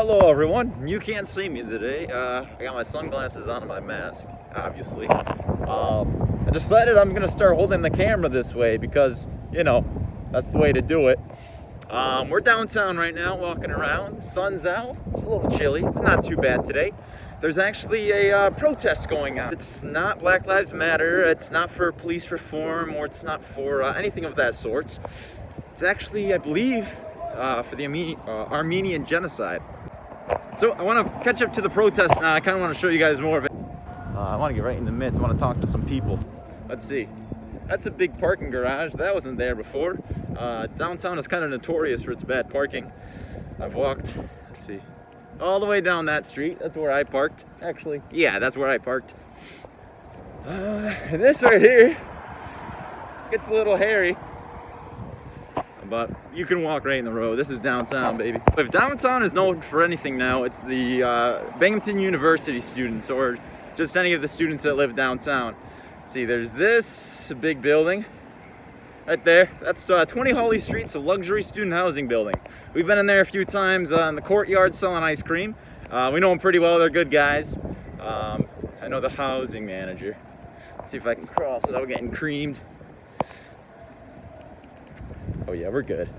Hello everyone, you can't see me today. I got my sunglasses on and my mask, obviously. I decided I'm gonna start holding the camera this way because, you know, that's the way to do it. We're downtown right now, walking around. The sun's out, it's a little chilly, but not too bad today. There's actually a protest going on. It's not Black Lives Matter, it's not for police reform, or it's not for anything of that sort. It's actually, I believe, for the Armenian genocide. So I want to catch up to the protest now. I kind of want to show you guys more of it. I want to get right in the midst. I want to talk to some people. Let's see. That's a big parking garage. That wasn't there before. Downtown is kind of notorious for its bad parking. I've walked, let's see, all the way down that street. That's where I parked. Actually, yeah, that's where I parked. This right here gets a little hairy. But you can walk right in the road. This is downtown, baby. If downtown is known for anything now, it's the Binghamton University students, or just any of the students that live downtown. Let's see, there's this big building right there. That's 20 Holly Street's a luxury student housing building. We've been in there a few times in the courtyard selling ice cream. We know them pretty well. They're good guys. I know the housing manager. Let's see if I can cross without getting creamed. Oh yeah, we're good.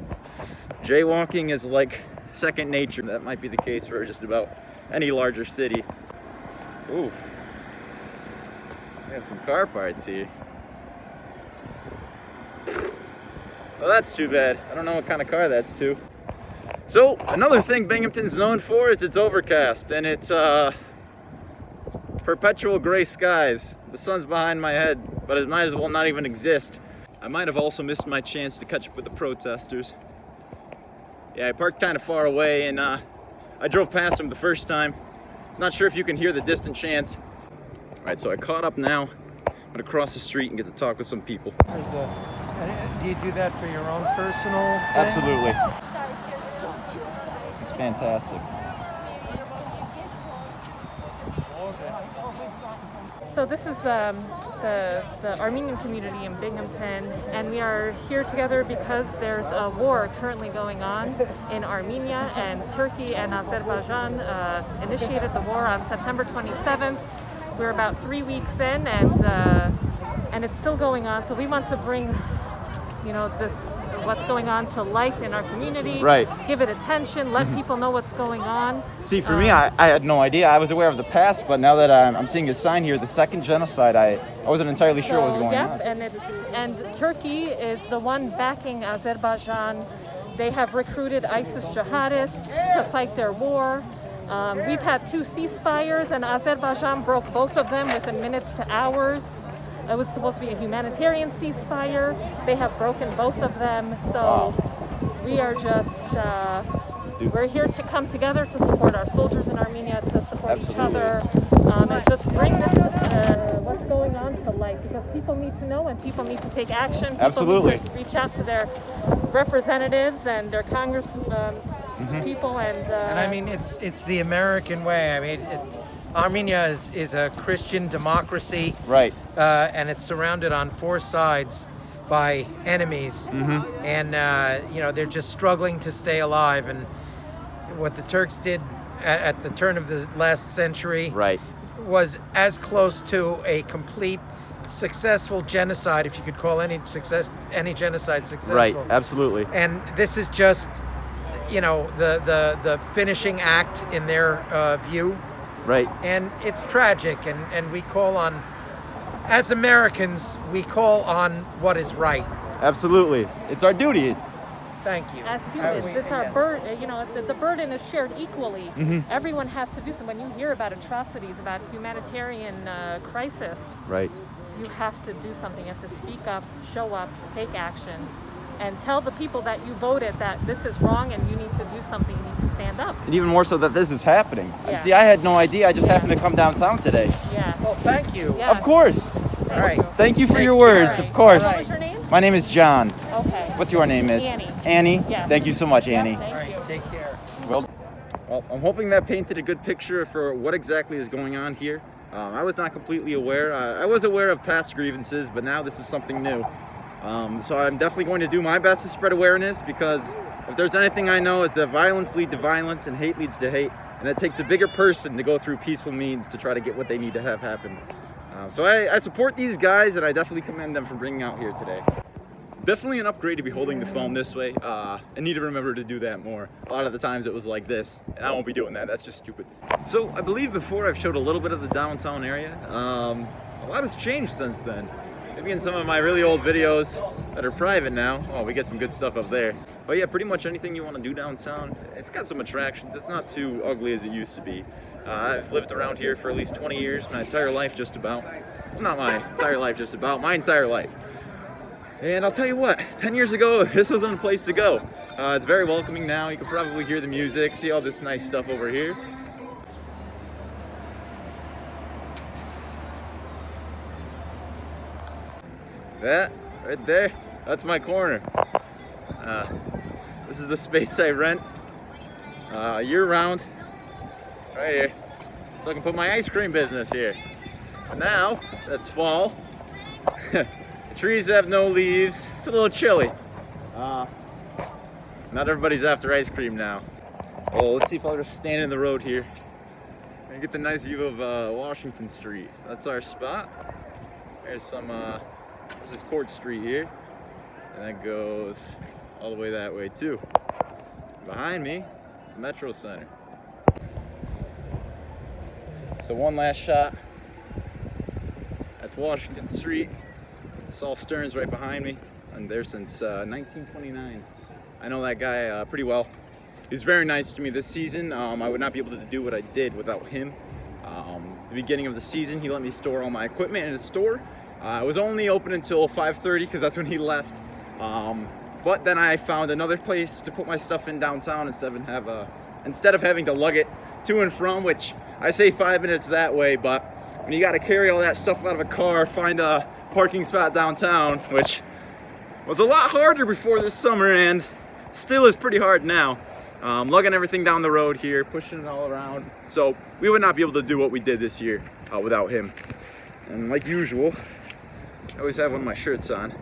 Jaywalking is like second nature. That might be the case for just about any larger city. Ooh, I got some car parts here. Well, that's too bad. I don't know what kind of car that's to. So another thing Binghamton's known for is it's overcast and it's perpetual gray skies. The sun's behind my head, but it might as well not even exist. I might have also missed my chance to catch up with the protesters. Yeah, I parked kind of far away and I drove past them the first time. Not sure if you can hear the distant chants. All right, so I caught up now. I'm gonna cross the street and get to talk with some people. Do you do that for your own personal thing? Absolutely. It's fantastic. So this is the Armenian community in Binghamton, and we are here together because there's a war currently going on in Armenia, and Turkey and Azerbaijan initiated the war on September 27th. We're about 3 weeks in, and it's still going on. So we want to bring, you know, what's going on to light in our community. Right. Give it attention. Let people know what's going on. See, for me, I had no idea. I was aware of the past, but now that I'm seeing a sign here, the second genocide, I wasn't entirely sure what was going on. And Turkey is the one backing Azerbaijan. They have recruited ISIS jihadists to fight their war. We've had 2 ceasefires, and Azerbaijan broke both of them within minutes to hours. It was supposed to be a humanitarian ceasefire. They have broken both of them. So we are just, we're here to come together to support our soldiers in Armenia, to support each other, and just bring this, what's going on to light, because people need to know and people need to take action. People Absolutely. need to reach out to their representatives and their Congress people. And I mean, it's the American way. I mean, Armenia is a Christian democracy, Right. And it's surrounded on 4 sides by enemies, and you know, they're just struggling to stay alive. And what the Turks did at the turn of the last century, Right. was as close to a complete successful genocide, if you could call any genocide successful. Right. Absolutely. And this is just, you know, the finishing act in their view. Right. And it's tragic, and we call on, as Americans, we call on what is right. Absolutely. It's our duty. Thank you. As humans, it's our burden. You know, the burden is shared equally. Everyone has to do something. When you hear about atrocities, about humanitarian crisis, Right. you have to do something. You have to speak up, show up, take action, and tell the people that you voted that this is wrong and you need to do something. You need to stand up. And even more so that this is happening. Yeah. And see, I had no idea. I just happened to come downtown today. Yeah. Well, thank you. Yes. Of course. All right. Thank you for Take your words. All right. Of course. What was your name? My name is John. Okay. What's your name is? Annie. Annie? Yes. Thank you so much, Yeah, Annie. All thank right. you. Take care. Well, I'm hoping that painted a good picture for what exactly is going on here. I was not completely aware. I was aware of past grievances, but now this is something new. So I'm definitely going to do my best to spread awareness, because if there's anything I know, it's that violence leads to violence and hate leads to hate, and it takes a bigger person to go through peaceful means to try to get what they need to have happen. So I support these guys, and I definitely commend them for bringing out here today. Definitely an upgrade to be holding the phone this way. I need to remember to do that more. A lot of the times it was like this, and I won't be doing that. That's just stupid. So I believe before I've showed a little bit of the downtown area. A lot has changed since then. Maybe in some of my really old videos that are private now. Oh, we get some good stuff up there. But yeah, pretty much anything you want to do downtown, it's got some attractions. It's not too ugly as it used to be. I've lived around here for at least 20 years, my entire life just about. Well, not my entire life just about, my entire life. And I'll tell you what, 10 years ago, this wasn't a place to go. It's very welcoming now. You can probably hear the music, see all this nice stuff over here. That, right there, that's my corner. This is the space I rent year-round, right here. So I can put my ice cream business here. Now, that's fall. The trees have no leaves. It's a little chilly. Not everybody's after ice cream now. Oh, let's see if I'll just stand in the road here and get the nice view of Washington Street. That's our spot. There's some, this is Court Street here, and that goes all the way that way too. Behind me is the Metro Center. So one last shot. That's Washington Street. Saul Stern's right behind me. I'm there since 1929. I know that guy pretty well. He's very nice to me this season. I would not be able to do what I did without him. The beginning of the season, he let me store all my equipment in his store. It was only open until 5:30 because that's when he left. But then I found another place to put my stuff in downtown instead of having to lug it to and from, which I say 5 minutes that way, but when you got to carry all that stuff out of a car, find a parking spot downtown, which was a lot harder before this summer and still is pretty hard now. Lugging everything down the road here, pushing it all around. So we would not be able to do what we did this year without him. And like usual, I always have one of my shirts on.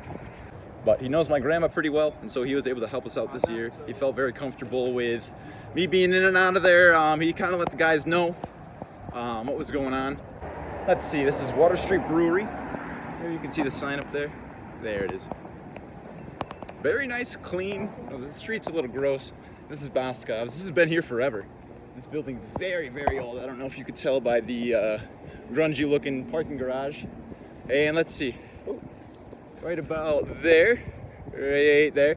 But he knows my grandma pretty well, and so he was able to help us out this year. He felt very comfortable with me being in and out of there. He kind of let the guys know what was going on. Let's see, this is Water Street Brewery. Here you can see the sign up there. There it is. Very nice, clean. Oh, the street's a little gross. This is Boscov's. This has been here forever. This building's very, very old. I don't know if you could tell by the grungy looking parking garage. And let's see. Oh, right about there. Right there.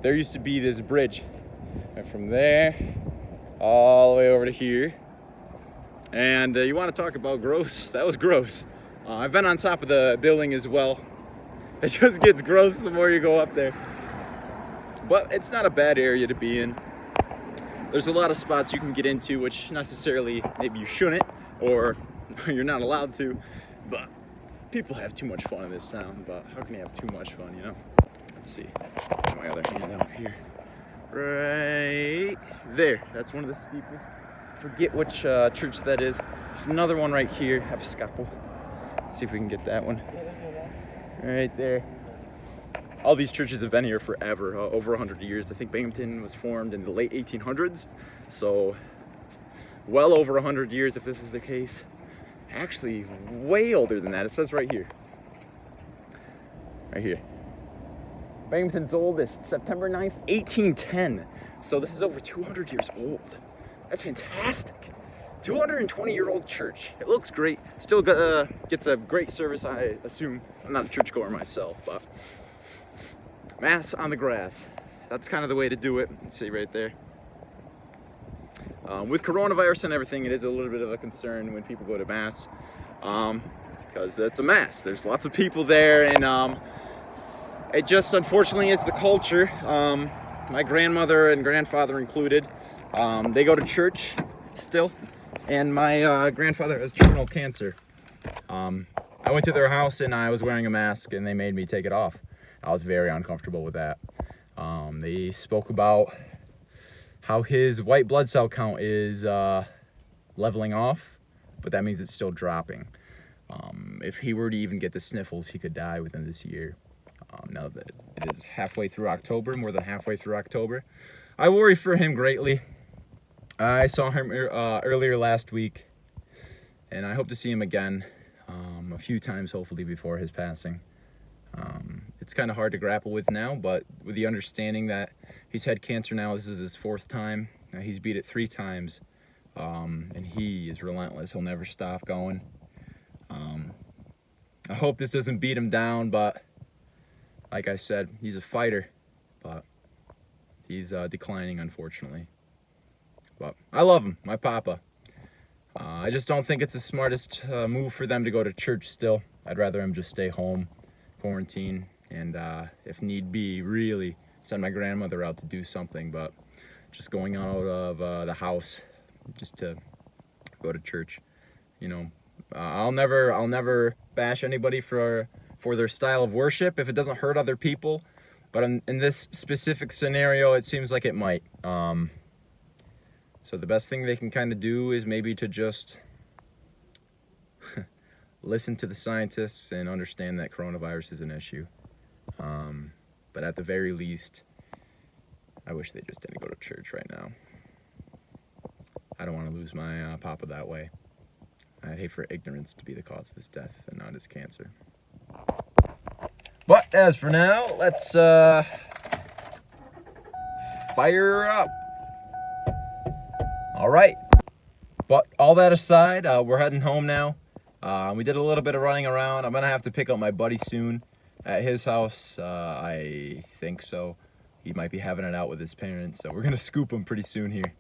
There used to be this bridge. And from there, all the way over to here. And you want to talk about gross? That was gross. I've been on top of the building as well. It just gets gross the more you go up there. But it's not a bad area to be in. There's a lot of spots you can get into, which necessarily maybe you shouldn't, or you're not allowed to. But people have too much fun in this town. But how can you have too much fun, you know? Let's see. Put my other hand out here. Right there. That's one of the steepest. Forget which church that is. There's another one right here, Episcopal. Let's see if we can get that one. Right there. All these churches have been here forever, over 100 years. I think Binghamton was formed in the late 1800s, so well over 100 years if this is the case. Actually, way older than that. It says right here. Right here. Binghamton's oldest, September 9th, 1810. So this is over 200 years old. That's fantastic. 220-year-old church. It looks great. Still gets a great service, I assume. I'm not a churchgoer myself, but Mass on the grass. That's kind of the way to do it. See right there. With coronavirus and everything, it is a little bit of a concern when people go to Mass, because it's a Mass. There's lots of people there, and it just unfortunately is the culture. My grandmother and grandfather included. They go to church still, and my grandfather has terminal cancer. I went to their house and I was wearing a mask and they made me take it off. I was very uncomfortable with that. They spoke about how his white blood cell count is leveling off, but that means it's still dropping. If he were to even get the sniffles, he could die within this year. now that it is halfway through October, more than halfway through October. I worry for him greatly. I saw him earlier last week, and I hope to see him again a few times, hopefully, before his passing. It's kind of hard to grapple with now, but with the understanding that he's had cancer now, this is his 4th time. He's beat it 3 times, and he is relentless. He'll never stop going. I hope this doesn't beat him down, but like I said, he's a fighter, but he's declining, unfortunately. But I love him, my papa. I just don't think it's the smartest move for them to go to church still. I'd rather him just stay home, quarantine, and if need be, really send my grandmother out to do something, but just going out of the house just to go to church, you know. I'll never bash anybody for their style of worship if it doesn't hurt other people, but in this specific scenario, it seems like it might. So the best thing they can kind of do is maybe to just listen to the scientists and understand that coronavirus is an issue. But at the very least, I wish they just didn't go to church right now. I don't want to lose my papa that way. I'd hate for ignorance to be the cause of his death and not his cancer. But as for now, let's fire up. All right. But all that aside, we're heading home now. We did a little bit of running around. I'm going to have to pick up my buddy soon at his house. I think so. He might be having it out with his parents, so we're going to scoop him pretty soon here.